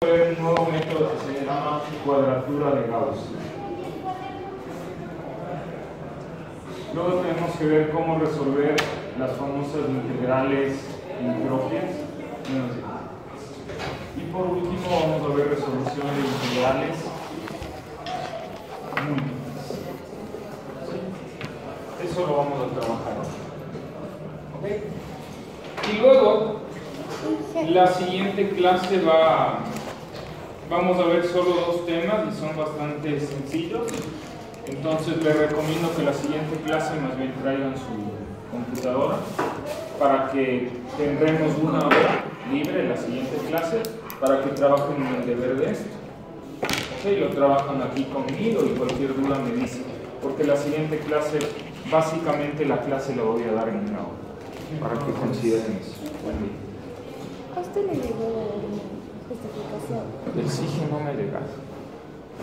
Un nuevo método que se llama cuadratura de Gauss. Luego tenemos que ver cómo resolver las famosas integrales impropias. Y por último vamos a ver resolución de integrales múltiples. Eso lo vamos a trabajar. ¿Okay? Y luego la siguiente clase vamos a ver solo dos temas y son bastante sencillos. Entonces les recomiendo que la siguiente clase más bien traigan su computadora para que tendremos una hora libre en la siguiente clase para que trabajen en el deber de esto. ¿Okay? Lo trabajan aquí conmigo y cualquier duda me dice, porque la siguiente clase, básicamente la clase la voy a dar en una hora para que consideren eso. Buen día. ¿A usted le llegó justificación? El SIGE no me llega.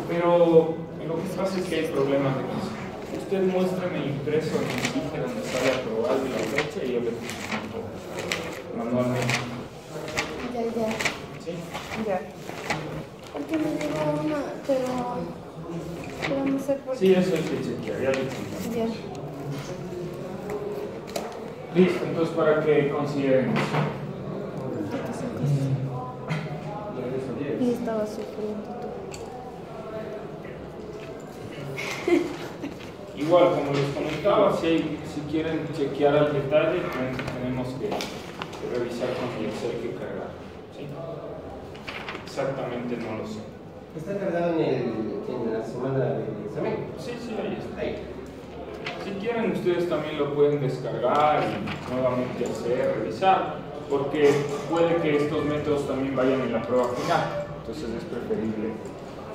Pero lo que pasa es que hay problemas de cosa. Usted muéstrame el impreso en el SIGE donde sale aprobado y la fecha y yo le justifico manualmente. Ya. ¿Sí? Ya. Porque me llegó una, pero no sé por qué. Sí, eso hay que chequear, ya le explico. Ya. Listo, entonces para que consideren eso. Y estaba sufriendo Igual, como les comentaba, si quieren chequear al detalle, tenemos que revisar con el Excel que cargar. ¿Sí? Exactamente no lo sé. ¿Está cargado en la semana del examen? Sí, ahí está. Ahí. Si quieren, ustedes también lo pueden descargar y nuevamente hacer, revisar, porque puede que estos métodos también vayan en la prueba final, entonces es preferible.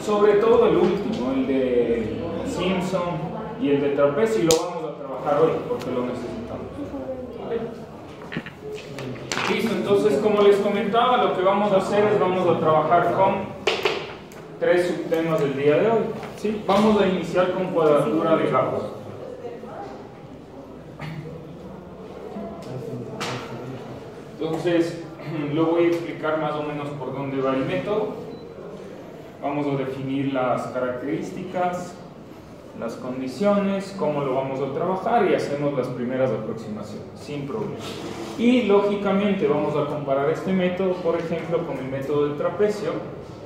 Sobre todo el último, el de Simpson y el de trapecio, y lo vamos a trabajar hoy porque lo necesitamos. ¿Okay? Listo, entonces como les comentaba, lo que vamos a hacer es vamos a trabajar con tres subtemas del día de hoy. ¿Sí? Vamos a iniciar con cuadratura de Gauss. Entonces, lo voy a explicar más o menos por dónde va el método. Vamos a definir las características, las condiciones, cómo lo vamos a trabajar y hacemos las primeras aproximaciones, sin problema. Y lógicamente vamos a comparar este método, por ejemplo, con el método del trapecio,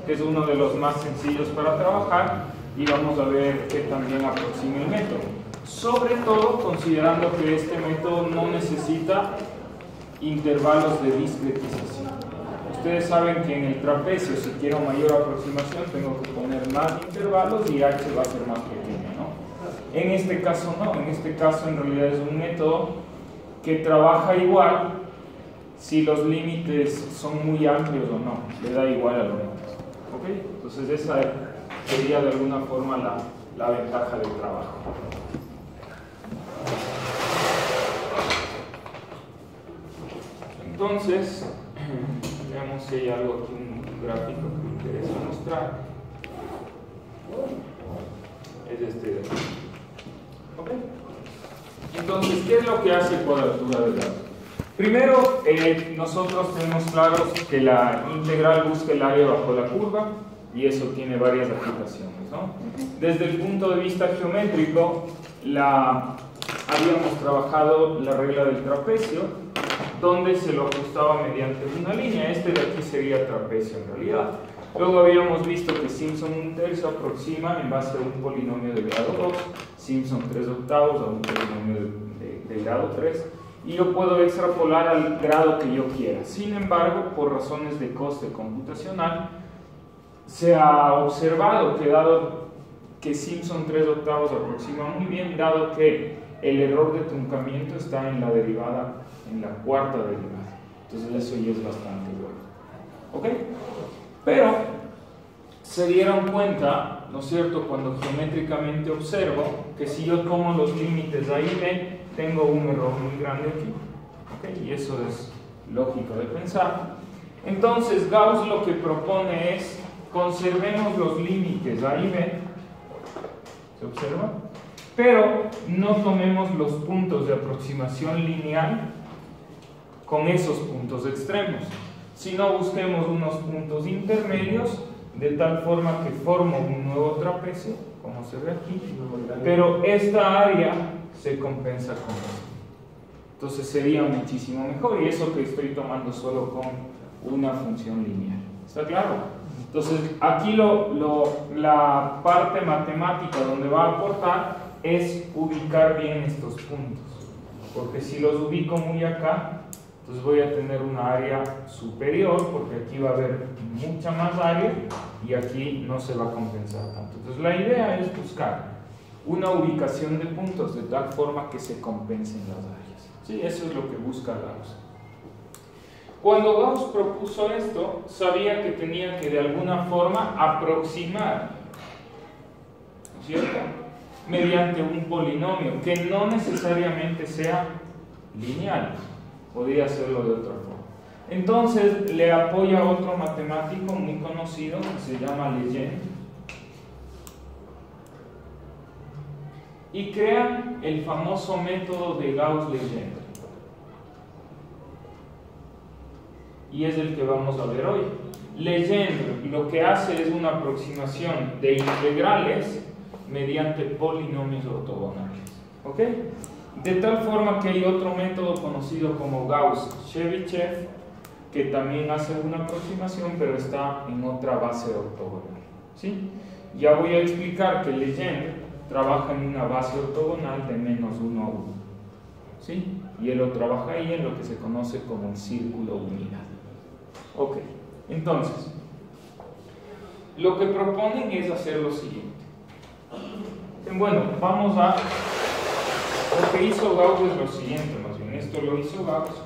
que es uno de los más sencillos para trabajar, y vamos a ver qué también aproxima el método. Sobre todo considerando que este método no necesita intervalos de discretización. Ustedes saben que en el trapecio, si quiero mayor aproximación, tengo que poner más intervalos y h va a ser más pequeño, ¿no? En este caso no, en este caso en realidad es un método que trabaja igual si los límites son muy amplios o no, le da igual a los límites. ¿Okay? Entonces esa sería de alguna forma la ventaja del trabajo. Entonces, veamos si hay algo aquí, un gráfico que me interesa mostrar. Es este de aquí. ¿Ok? Entonces, ¿qué es lo que hace cuadratura de Gauss? Primero, nosotros tenemos claros que la integral busca el área bajo la curva y eso tiene varias aplicaciones, ¿no? Desde el punto de vista geométrico, habíamos trabajado la regla del trapecio, donde se lo ajustaba mediante una línea. Este de aquí sería trapecio en realidad. Luego habíamos visto que Simpson 1/3 aproxima en base a un polinomio de grado 2, Simpson 3/8 a un polinomio de grado 3, y yo puedo extrapolar al grado que yo quiera. Sin embargo, por razones de coste computacional, se ha observado que dado que Simpson 3/8 aproxima muy bien, dado que el error de truncamiento está en la derivada, en la cuarta derivada. Entonces eso ya es bastante bueno. ¿Ok? Pero se dieron cuenta, ¿no es cierto?, cuando geométricamente observo que si yo tomo los límites A y B, tengo un error muy grande aquí. ¿Ok? Y eso es lógico de pensar. Entonces Gauss lo que propone es conservemos los límites A y B. ¿Se observa? Pero no tomemos los puntos de aproximación lineal con esos puntos extremos, Si no, busquemos unos puntos intermedios de tal forma que formo un nuevo trapecio, como se ve aquí, pero esta área se compensa con esto. Entonces sería muchísimo mejor, y eso que estoy tomando solo con una función lineal. ¿Está claro? Entonces aquí la parte matemática donde va a aportar es ubicar bien estos puntos, porque si los ubico muy acá, entonces voy a tener una área superior, porque aquí va a haber mucha más área y aquí no se va a compensar tanto. Entonces la idea es buscar una ubicación de puntos de tal forma que se compensen las áreas. ¿Sí? Eso es lo que busca Gauss. Cuando Gauss propuso esto, sabía que tenía que de alguna forma aproximar, ¿cierto?, mediante un polinomio que no necesariamente sea lineal. Podría hacerlo de otra forma. Entonces le apoya otro matemático muy conocido que se llama Legendre, y crean el famoso método de Gauss-Legendre, y es el que vamos a ver hoy. Legendre lo que hace es una aproximación de integrales mediante polinomios ortogonales. ¿Ok? De tal forma que hay otro método conocido como Gauss-Chebyshev, que también hace una aproximación, pero está en otra base ortogonal. ¿Sí? Ya voy a explicar que Legendre trabaja en una base ortogonal de menos 1 a 1. ¿Sí? Y él lo trabaja ahí en lo que se conoce como el círculo unidad. Ok, entonces, lo que proponen es hacer lo siguiente. Bueno, vamos a... Lo que hizo Gauss es lo siguiente, más bien, esto lo hizo Gauss.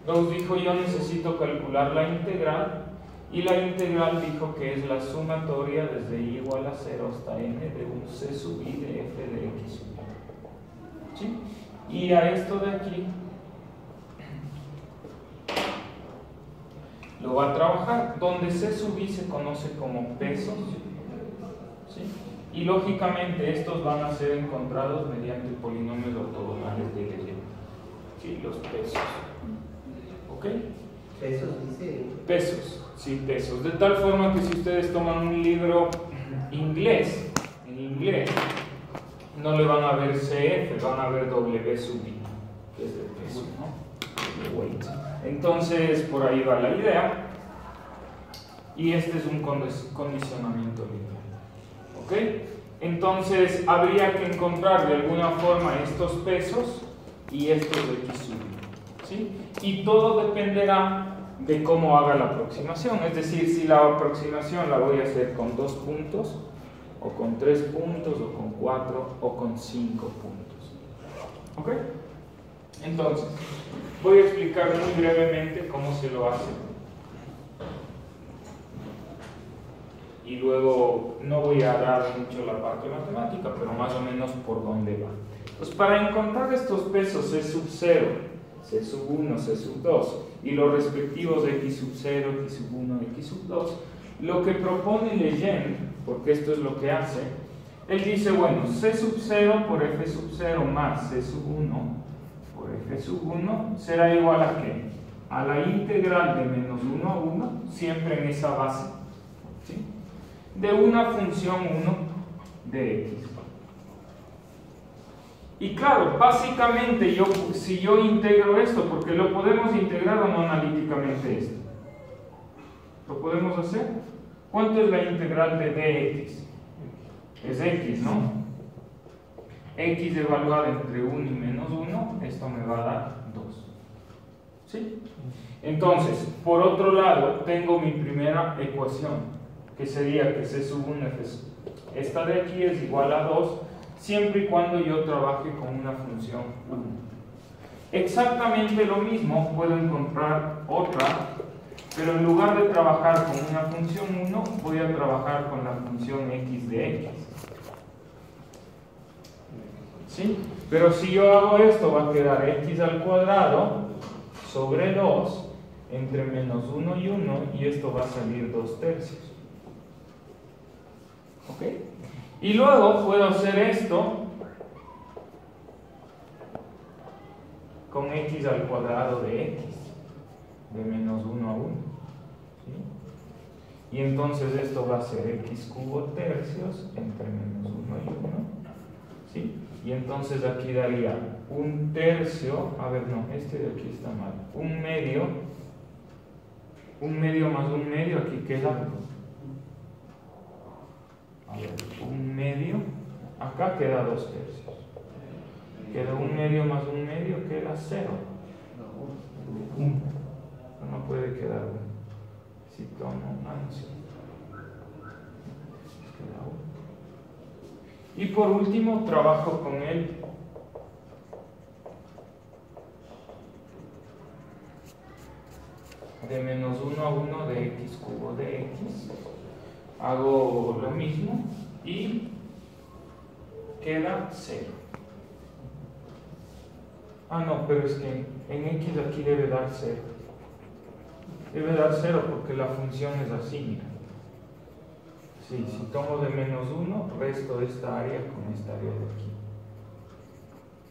Gauss dijo: yo necesito calcular la integral, y la integral dijo que es la sumatoria desde i igual a 0 hasta n de un c sub i de f de x sub i. ¿Sí? Y a esto de aquí lo va a trabajar, donde c sub i se conoce como pesos. ¿Sí? Y lógicamente estos van a ser encontrados mediante polinomios ortogonales de Legendre. ¿Sí? Los pesos. ¿Ok? ¿Pesos dice? Pesos, sí, pesos. De tal forma que si ustedes toman un libro inglés, en inglés, no le van a ver CF, van a ver W sub I, que es el peso, ¿no? El weight. Entonces, por ahí va la idea. Y este es un condicionamiento lineal. ¿Ok? Entonces, habría que encontrar de alguna forma estos pesos y estos de x sub i. ¿Sí? Y todo dependerá de cómo haga la aproximación. Es decir, si la aproximación la voy a hacer con 2 puntos, o con 3 puntos, o con 4, o con 5 puntos. ¿Ok? Entonces, voy a explicar muy brevemente cómo se lo hace. Y luego no voy a dar mucho la parte matemática, pero más o menos por dónde va. Pues para encontrar estos pesos C sub 0, C sub 1, C sub 2 y los respectivos de x sub 0, x sub 1, x sub 2, lo que propone Legendre, porque esto es lo que hace, él dice, bueno, C sub 0 por f sub 0 más C sub 1 por f sub 1 será igual a ¿qué? A la integral de menos 1 a 1, siempre en esa base, ¿sí?, de una función 1 de x. Y claro, básicamente si yo integro esto, porque lo podemos integrar o no analíticamente esto, ¿lo podemos hacer? ¿Cuánto es la integral de dx? Es x, ¿no? X evaluada entre 1 y menos 1, esto me va a dar 2. ¿Sí? Entonces, por otro lado, tengo mi primera ecuación, que sería que C sub 1 esta de aquí es igual a 2, siempre y cuando yo trabaje con una función 1. Exactamente lo mismo puedo encontrar otra, pero en lugar de trabajar con una función 1, voy a trabajar con la función x de x. ¿Sí? Pero si yo hago esto, va a quedar x al cuadrado sobre 2 entre menos 1 y 1, y esto va a salir 2/3. ¿Ok? Y luego puedo hacer esto con x al cuadrado de x, de menos 1 a 1. ¿sí? Y entonces esto va a ser x cubo tercios entre menos 1 y 1, ¿sí? Y entonces aquí daría un tercio, a ver, no, este de aquí está mal, un medio más un medio, aquí queda, a ver, un medio, acá queda 2 tercios, queda un medio más un medio, queda 0, 1, no puede quedar 1, si tomo, no sé, queda 1. Y por último trabajo con el de menos 1 a 1 de x cubo de x. Hago lo mismo y queda 0. Ah, no, pero es que en x aquí debe dar 0. Debe dar 0 porque la función es así, mira. Sí, si tomo de menos 1, resto esta área con esta área de aquí.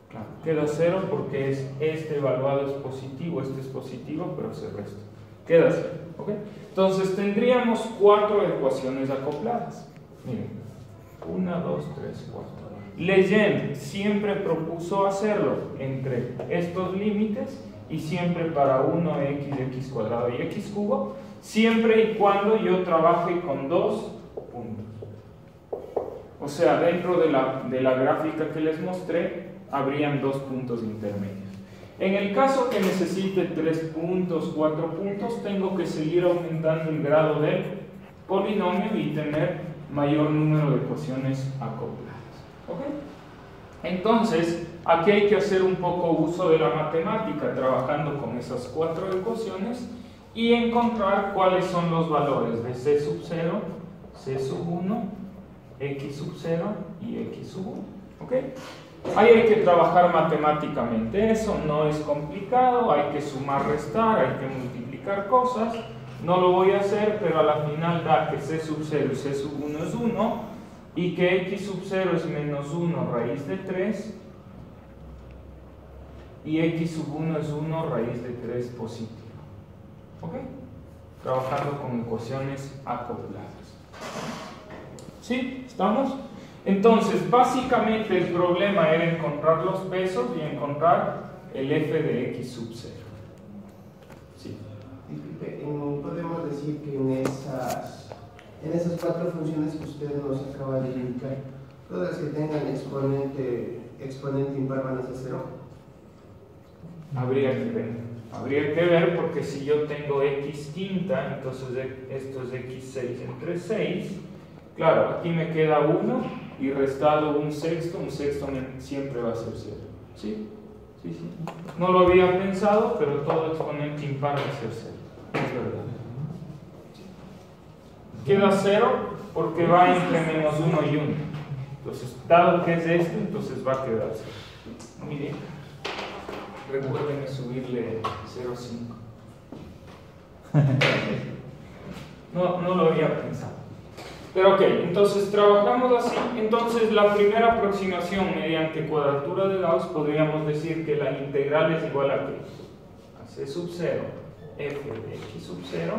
Claro, queda 0 porque este evaluado es positivo, este es positivo, pero se resta. Queda 0, ¿ok? Entonces tendríamos 4 ecuaciones acopladas. Miren, 1, 2, 3, 4. Legend siempre propuso hacerlo entre estos límites y siempre para 1x, x cuadrado y x cubo, siempre y cuando yo trabaje con 2 puntos. O sea, dentro de la gráfica que les mostré, habrían 2 puntos intermedios. En el caso que necesite 3 puntos, 4 puntos, tengo que seguir aumentando el grado del polinomio y tener mayor número de ecuaciones acopladas. ¿Ok? Entonces, aquí hay que hacer un poco uso de la matemática, trabajando con esas 4 ecuaciones y encontrar cuáles son los valores de c sub 0, c sub 1, x sub 0 y x sub 1. ¿Ok? Ahí hay que trabajar matemáticamente, eso no es complicado, hay que sumar, restar, hay que multiplicar cosas. No lo voy a hacer, pero a la final da que c sub 0 y c sub 1 es 1 y que x sub 0 es menos 1 raíz de 3 y x sub 1 es 1 raíz de 3 positivo. ¿Ok? Trabajando con ecuaciones acopladas. ¿Sí? ¿Estamos? Entonces, básicamente el problema era encontrar los pesos y encontrar el f de x sub 0. Sí. Disculpe, podemos decir que en esas 4 funciones que usted nos acaba de indicar, todas que tengan exponente impar van a ser 0. Habría que ver porque si yo tengo x quinta, entonces esto es x6 entre 6. Claro, aquí me queda 1 y restado un sexto siempre va a ser 0. ¿Sí? Sí, sí. No lo había pensado, pero todo exponente impar va a ser 0. Es verdad. Queda 0 porque va entre menos 1 y 1. Entonces, dado que es esto, entonces va a quedar 0. Muy bien. Recuerden subirle 0,5. No lo había pensado. Pero ok, entonces trabajamos así. Entonces la primera aproximación mediante cuadratura de Gauss podríamos decir que la integral es igual a ¿qué? A c sub 0 f de x sub 0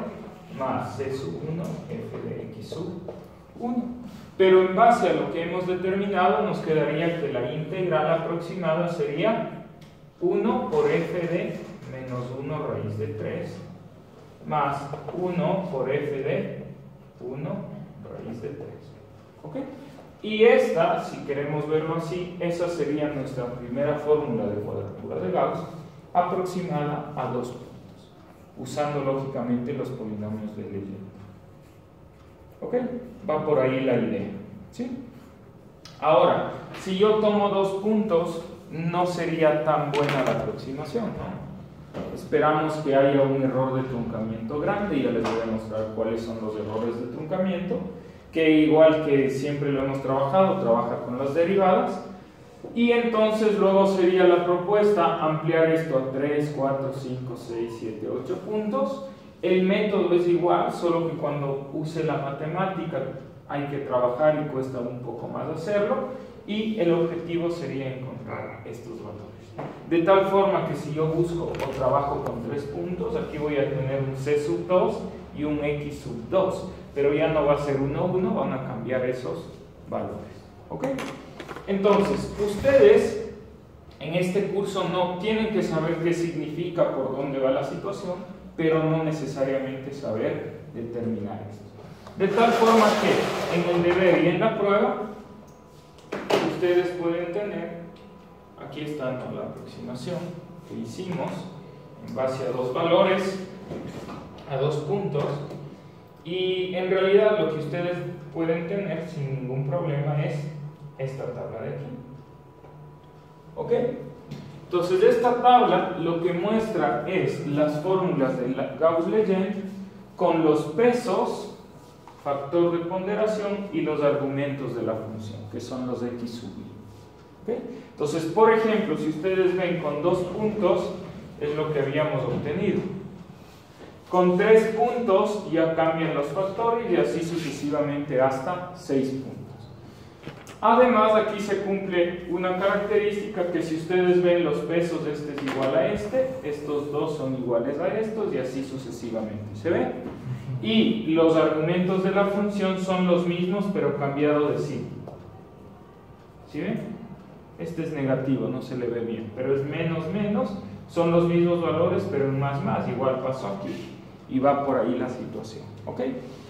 más c sub 1 f de x sub 1. Pero en base a lo que hemos determinado nos quedaría que la integral aproximada sería 1 por f de menos 1 raíz de 3 más 1 por f de 1 raíz de 3. ¿Ok? Y esta, si queremos verlo así, esa sería nuestra primera fórmula de cuadratura de Gauss aproximada a 2 puntos, usando lógicamente los polinomios de Legend. ¿Ok? Va por ahí la idea. ¿Sí? Ahora, si yo tomo 2 puntos, no sería tan buena la aproximación, ¿no? Esperamos que haya un error de truncamiento grande y ya les voy a mostrar cuáles son los errores de truncamiento, que igual que siempre lo hemos trabajado, trabaja con las derivadas. Y entonces luego sería la propuesta ampliar esto a 3, 4, 5, 6, 7, 8 puntos. El método es igual, solo que cuando use la matemática hay que trabajar y cuesta un poco más hacerlo. Y el objetivo sería encontrar estos valores. De tal forma que si yo busco o trabajo con 3 puntos, aquí voy a tener un c sub 2 y un x sub 2, pero ya no va a ser 1, 1, van a cambiar esos valores. ¿Ok? Entonces, ustedes en este curso no tienen que saber qué significa, por dónde va la situación, pero no necesariamente saber determinar esto. De tal forma que en el deber y en la prueba, ustedes pueden tener, aquí está, ¿no?, la aproximación que hicimos en base a dos valores, a dos puntos, y en realidad lo que ustedes pueden tener sin ningún problema es esta tabla de aquí. ¿Ok? Entonces esta tabla lo que muestra es las fórmulas de Gauss-Legend con los pesos, factor de ponderación y los argumentos de la función, que son los x sub i. ¿Okay? Entonces, por ejemplo, si ustedes ven con 2 puntos, es lo que habíamos obtenido. Con 3 puntos ya cambian los factores y así sucesivamente hasta 6 puntos. Además, aquí se cumple una característica que si ustedes ven los pesos, este es igual a este, estos dos son iguales a estos y así sucesivamente. ¿Se ve? Y los argumentos de la función son los mismos pero cambiado de signo. ¿Sí ven? Este es negativo, no se le ve bien, pero es menos, menos, son los mismos valores pero en más, más, igual pasó aquí y va por ahí la situación. ¿Ok?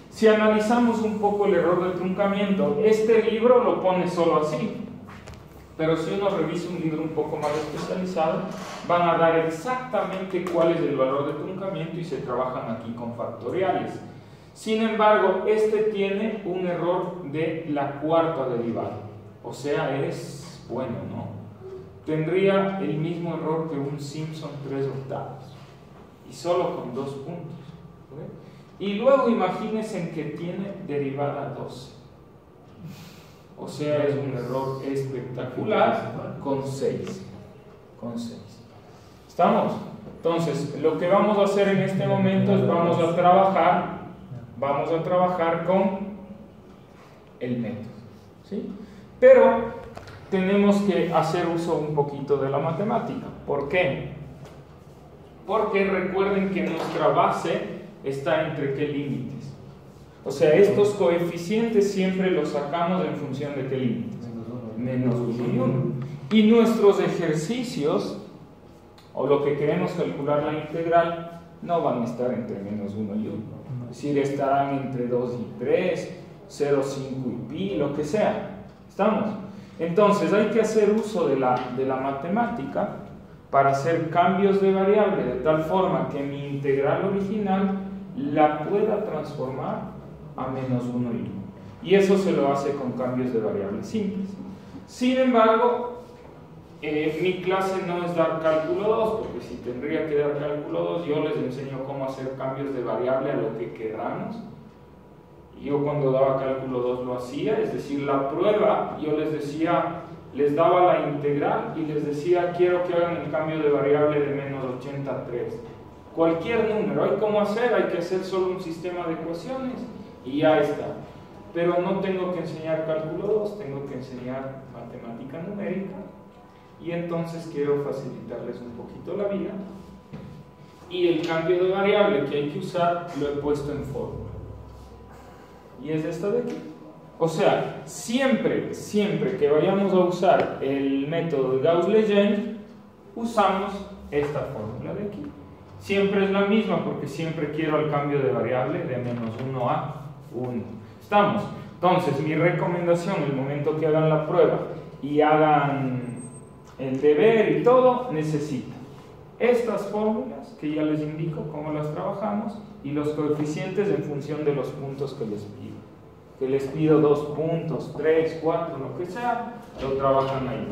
Si analizamos un poco el error de truncamiento, este libro lo pone solo así, pero si uno revisa un libro un poco más especializado, van a dar exactamente cuál es el valor de truncamiento y se trabajan aquí con factoriales. Sin embargo, este tiene un error de la cuarta derivada, o sea, es bueno, ¿no? Tendría el mismo error que un Simpson 3/8 y solo con 2 puntos. ¿Okay? Y luego imagínense que tiene derivada 12. O sea, es un error espectacular con 6. Con 6. ¿Estamos? Entonces, lo que vamos a hacer en este momento es vamos a trabajar con el método. ¿Sí? Pero tenemos que hacer uso un poquito de la matemática. ¿Por qué? Porque recuerden que nuestra base está entre qué límites. O sea, estos coeficientes siempre los sacamos en función de qué límites. Menos 1 y 1. Y nuestros ejercicios, o lo que queremos calcular la integral, no van a estar entre menos 1 y 1. Es decir, estarán entre 2 y 3, 0, 5 y pi, lo que sea. ¿Estamos? Entonces hay que hacer uso de la matemática para hacer cambios de variable de tal forma que mi integral original la pueda transformar a menos 1 y 1. Y eso se lo hace con cambios de variables simples. Sin embargo, mi clase no es dar cálculo 2, porque si tendría que dar cálculo 2, yo les enseño cómo hacer cambios de variable a lo que queramos. Yo cuando daba cálculo 2 lo hacía, es decir, la prueba, yo les decía, les daba la integral y les decía, quiero que hagan el cambio de variable de menos 80 a 3. Cualquier número, ¿hay cómo hacer? Hay que hacer solo un sistema de ecuaciones y ya está. Pero no tengo que enseñar cálculo 2, tengo que enseñar matemática numérica y entonces quiero facilitarles un poquito la vida. Y el cambio de variable que hay que usar lo he puesto en fórmula. Y es esta de aquí. O sea, siempre que vayamos a usar el método de Gauss-Legend, usamos esta fórmula de aquí. Siempre es la misma porque siempre quiero el cambio de variable de menos 1 a 1. ¿Estamos? Entonces, mi recomendación, el momento que hagan la prueba y hagan el deber y todo, necesitan estas fórmulas que ya les indico cómo las trabajamos y los coeficientes en función de los puntos que les pido. Que les pido 2 puntos, 3, 4, lo que sea, lo trabajan ahí.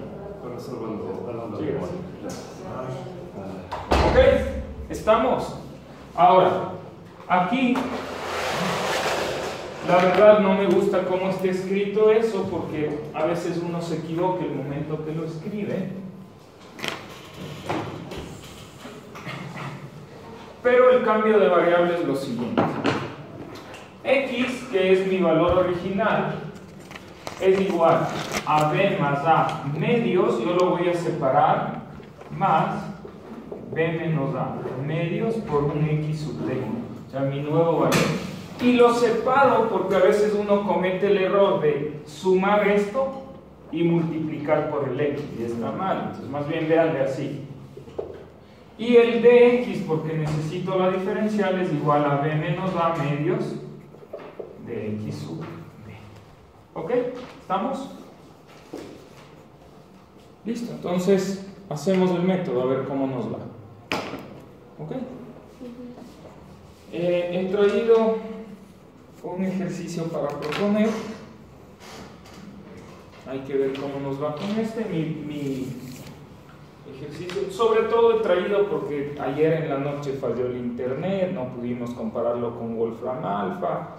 ¿Ok? ¿Estamos? Ahora, aquí, la verdad no me gusta cómo esté escrito eso, porque a veces uno se equivoca el momento que lo escribe. Pero el cambio de variable es lo siguiente. X, que es mi valor original, es igual a b más a medios, yo lo voy a separar, más b menos a medios por un x sub d. O sea, mi nuevo valor. Y lo separo porque a veces uno comete el error de sumar esto y multiplicar por el x, y está mal. Entonces, más bien véanle así. Y el dx, porque necesito la diferencial, es igual a b menos a medios de x sub b. ¿Ok? ¿Estamos? Listo. Entonces, hacemos el método a ver cómo nos va. ¿Ok? He traído un ejercicio para proponer. Hay que ver cómo nos va con este. Mi ejercicio, sobre todo he traído porque ayer en la noche falló el internet, no pudimos compararlo con Wolfram Alpha,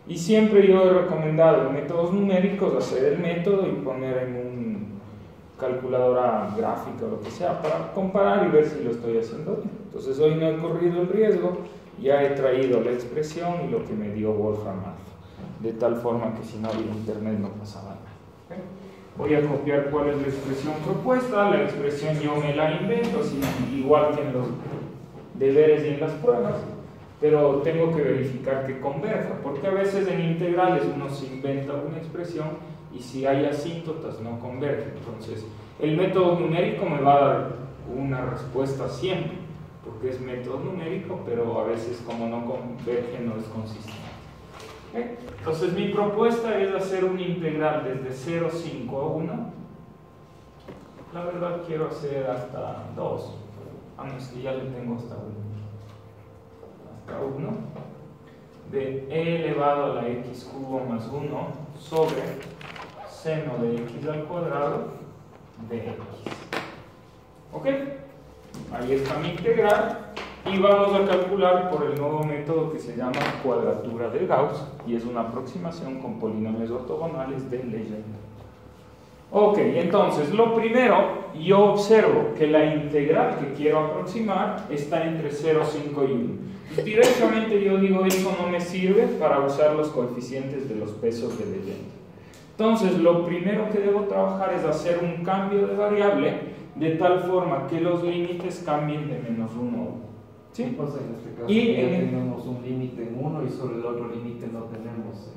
y siempre yo he recomendado en métodos numéricos hacer el método y poner en un calculadora gráfica o lo que sea para comparar y ver si lo estoy haciendo bien. Entonces hoy no he corrido el riesgo, ya he traído la expresión y lo que me dio Wolfram Alpha, de tal forma que si no había internet no pasaba nada. ¿Okay? Voy a copiar cuál es la expresión propuesta. La expresión yo me la invento, así, igual que en los deberes y en las pruebas, pero tengo que verificar que converja, porque a veces en integrales uno se inventa una expresión y si hay asíntotas no converge. Entonces el método numérico me va a dar una respuesta siempre, porque es método numérico, pero a veces como no converge no es consistente. ¿Okay? Entonces mi propuesta es hacer un integral desde 0,5 a 1. La verdad quiero hacer hasta 2. No, es que ya le tengo hasta 1. Hasta 1. De e elevado a la x cubo más 1 sobre seno de x al cuadrado de x. ¿Ok? Ahí está mi integral. Y vamos a calcular por el nuevo método que se llama cuadratura de Gauss, y es una aproximación con polinomios ortogonales de Legendre. Ok, entonces lo primero, yo observo que la integral que quiero aproximar está entre 0, 5 y 1. Pues directamente yo digo, eso no me sirve para usar los coeficientes de los pesos de Legendre. Entonces lo primero que debo trabajar es hacer un cambio de variable de tal forma que los límites cambien de menos 1 a 1. ¿Sí? Pues en este caso Y ya tenemos un límite en uno y sobre el otro límite no tenemos.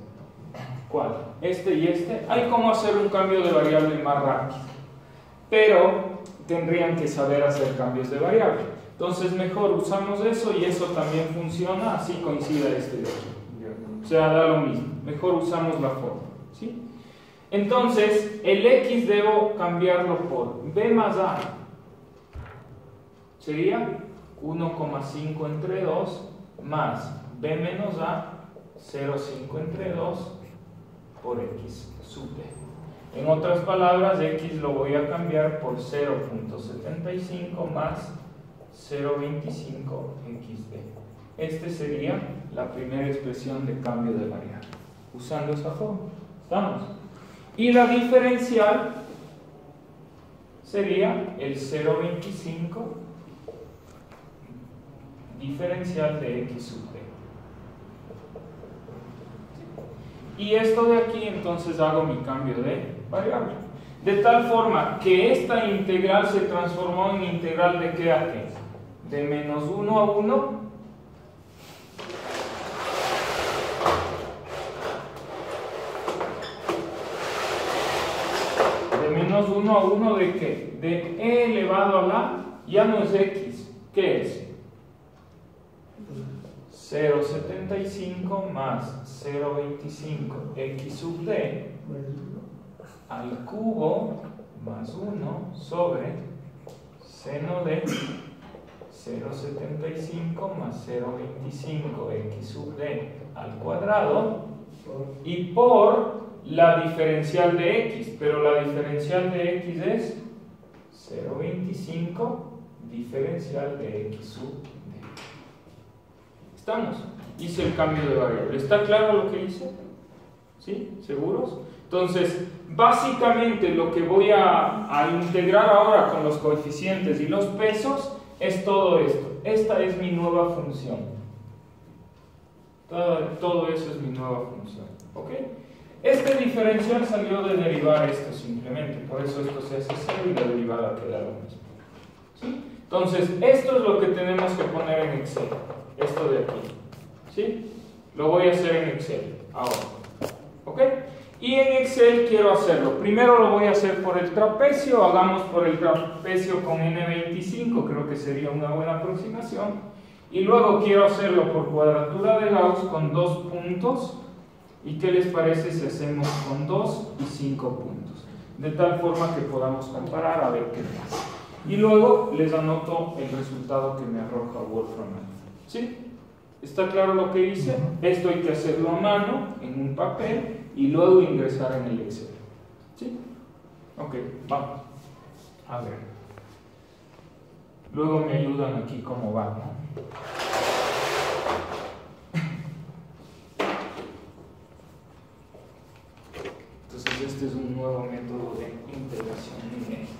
¿Cuál? Este y este. Hay como hacer un cambio de variable más rápido, pero tendrían que saber hacer cambios de variable. Entonces mejor usamos eso y eso también funciona, así coincida este de aquí. O sea, da lo mismo. Mejor usamos la forma. ¿Sí? Entonces, el x debo cambiarlo por b más a. Sería 1,5 entre 2 más b menos a 0,5 entre 2 por x sub b. En otras palabras, x lo voy a cambiar por 0,75 más 0,25 xb. Este sería la primera expresión de cambio de variable, usando esa forma. ¿Estamos? Y la diferencial sería el 0,25 diferencial de x sub b. Y esto de aquí, entonces hago mi cambio de variable. De tal forma que esta integral se transformó en integral de qué a qué. De menos 1 a 1. De menos 1 a 1 de qué? De e elevado a la, ya no es x. ¿Qué es? 0,75 más 0,25 x sub d al cubo más 1 sobre seno de 0,75 más 0,25 x sub d al cuadrado y por la diferencial de x, pero la diferencial de x es 0,25 diferencial de x sub d. ¿Estamos? Hice el cambio de variable. ¿Está claro lo que hice? ¿Sí? ¿Seguros? Entonces, básicamente lo que voy a integrar ahora con los coeficientes y los pesos es todo esto. Esta es mi nueva función. Todo eso es mi nueva función. ¿Ok? Este diferencial salió de derivar esto simplemente. Por eso esto se hace 0 y la derivada queda lo mismo. ¿Sí? Entonces, esto es lo que tenemos que poner en Excel. Esto de aquí. ¿sí? Lo voy a hacer en Excel ahora, ¿ok? Y en Excel quiero hacerlo. Primero lo voy a hacer por el trapecio. Hagamos por el trapecio con N25, creo que sería una buena aproximación. Y luego quiero hacerlo por cuadratura de Gauss con 2 puntos. ¿Y qué les parece si hacemos con 2 y 5 puntos? De tal forma que podamos comparar a ver qué pasa. Y luego les anoto el resultado que me arroja Wolfram Alpha. ¿Sí? ¿Está claro lo que hice? Esto hay que hacerlo a mano, en un papel, y luego ingresar en el Excel. ¿Sí? Ok, vamos. A ver. Luego me ayudan aquí cómo va, ¿no? Entonces este es un nuevo método de integración numérica.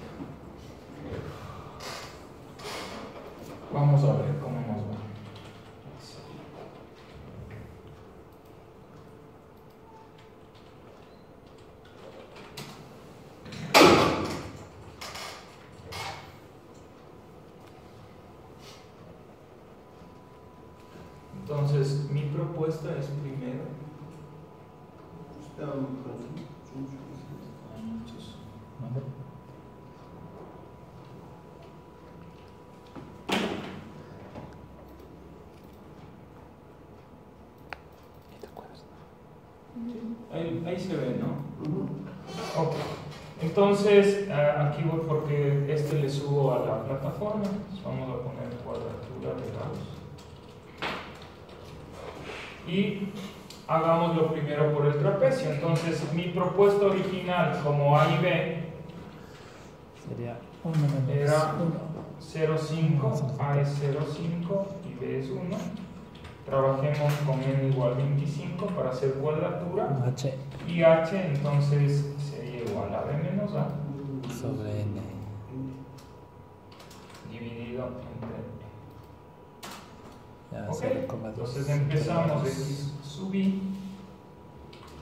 Vamos a ver cómo nos va. Entonces, mi propuesta es primero. Ahí se ve, ¿no? Ok. Entonces, aquí voy porque este le subo a la plataforma. Entonces vamos a poner cuadratura de Gauss. Y hagámoslo primero por el trapecio. Entonces, mi propuesta original como A y B sería era 0,5, A es 0,5 y B es 1. Trabajemos con n igual a 25 para hacer cuadratura. H Y H entonces sería igual a B menos A sobre N. dividido entre Ya, Ok, 0,2. entonces empezamos X sub I.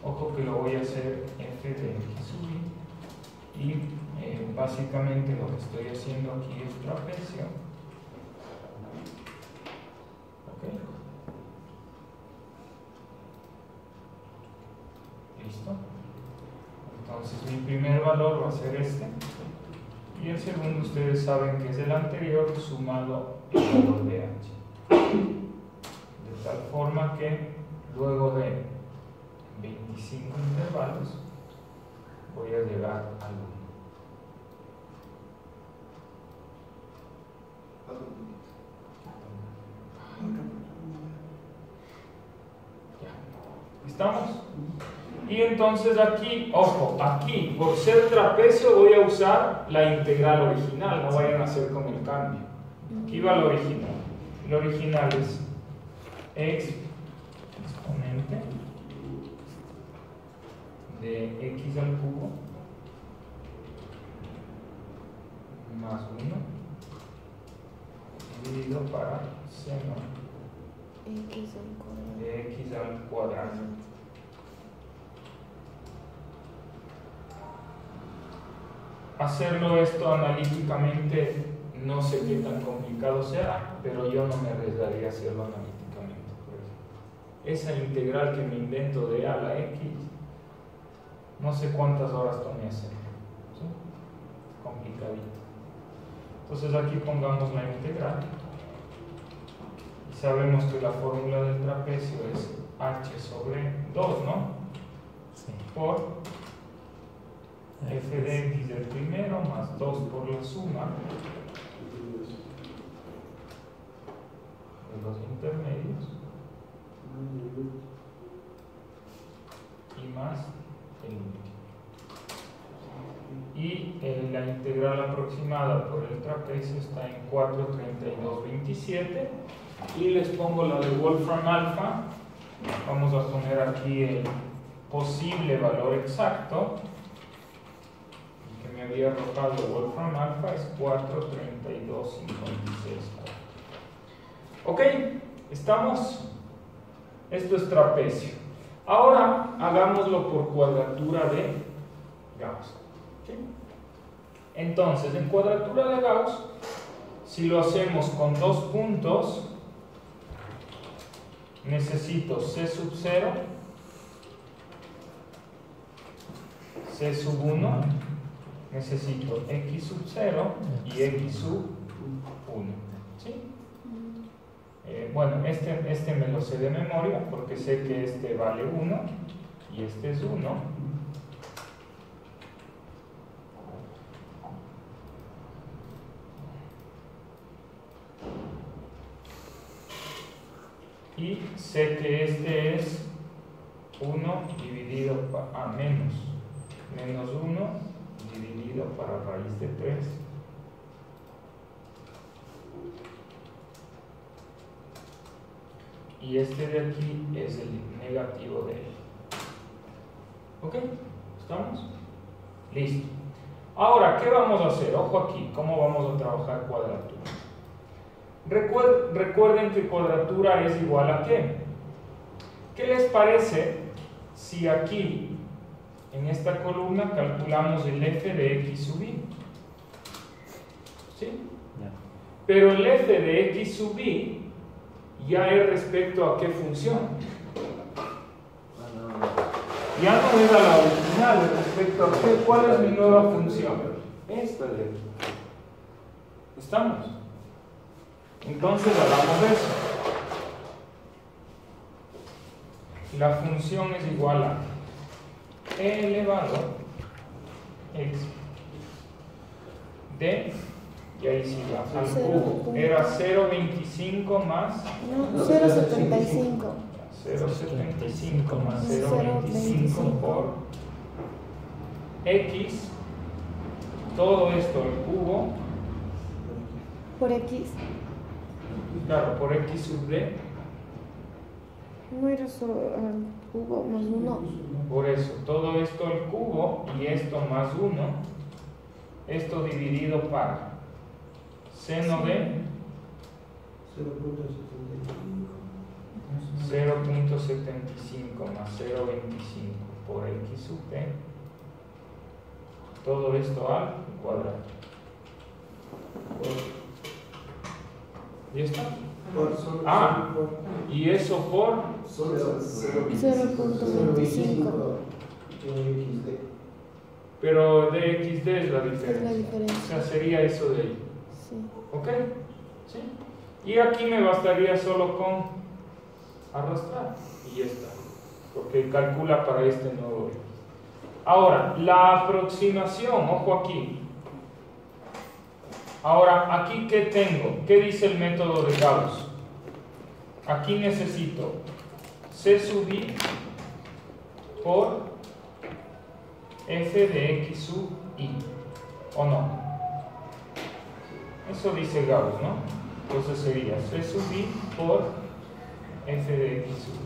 Ojo que lo voy a hacer F de X sub I. Y básicamente lo que estoy haciendo aquí es trapecio. Ok. Listo. Entonces mi primer valor va a ser este. Y el segundo ustedes saben que es el anterior sumado el valor de H. De tal forma que luego de 25 intervalos voy a llegar al 1. ¿Estamos? Y entonces aquí, ojo, aquí por ser trapecio voy a usar la integral original, no vayan a hacer con el cambio. Aquí va lo original. Lo original es x exponente de x al cubo más 1 dividido para seno de x al cuadrado. Hacerlo esto analíticamente no sé qué tan complicado sea, pero yo no me arriesgaría a hacerlo analíticamente. Esa integral que me invento de a a la x, no sé cuántas horas tomé hacerlo. ¿Sí? Complicadito. Entonces aquí pongamos la integral. Y sabemos que la fórmula del trapecio es h sobre 2, ¿no? Sí. Por f de x del primero más 2 por la suma de los intermedios y más el último. Y la integral aproximada por el trapecio está en 4,3227. Y les pongo la de Wolfram Alpha. Vamos a poner aquí el posible valor exacto que me había arrojado Wolfram Alpha, es 4,3256. Ok, ¿estamos? Esto es trapecio. Ahora hagámoslo por cuadratura de Gauss. ¿Sí? Entonces, en cuadratura de Gauss, si lo hacemos con 2 puntos, necesito C sub 0, C sub 1, necesito X sub 0 y X sub 1. ¿Sí? Bueno, este me lo sé de memoria porque sé que este vale 1 y este es 1. Y sé que este es 1 dividido a menos 1 dividido para raíz de 3. Y este de aquí es el negativo de él. ¿Ok? ¿Estamos? Listo. Ahora, ¿qué vamos a hacer? Ojo aquí, ¿cómo vamos a trabajar cuadratura? Recuerden que cuadratura es igual a ¿qué? ¿Qué les parece si aquí, en esta columna, calculamos el f de x sub y? ¿Sí? Ya. Pero el f de x sub y ya es respecto a qué función. Ya no era la original, respecto a qué, ¿cuál es mi nueva función? Esta de aquí. ¿Estamos? Entonces hagamos eso. La función es igual a e elevado x de, y ahí sí va, al cubo. Era 0,25 más No, 0,75. 0,75 más 0,25 por x, todo esto al cubo, Por X. claro, por x sub d, No era solo al cubo más 1. por eso, todo esto al cubo y esto más 1, esto dividido para seno de 0,75 más 0,25 por x sub d, todo esto al cuadrado. ¿Y esto? Y eso por 0,25. pero dxd es la diferencia. Es la diferencia. O sea, sería eso de ahí. Sí. ¿Ok? ¿Sí? Y aquí me bastaría solo con arrastrar y ya está, porque calcula para este nuevo x. Ahora, la aproximación, ojo aquí. Ahora, aquí ¿qué tengo? ¿Qué dice el método de Gauss? Aquí necesito C sub i por f de x sub i, ¿o no? Eso dice Gauss, ¿no? Entonces sería C sub i por f de x sub i.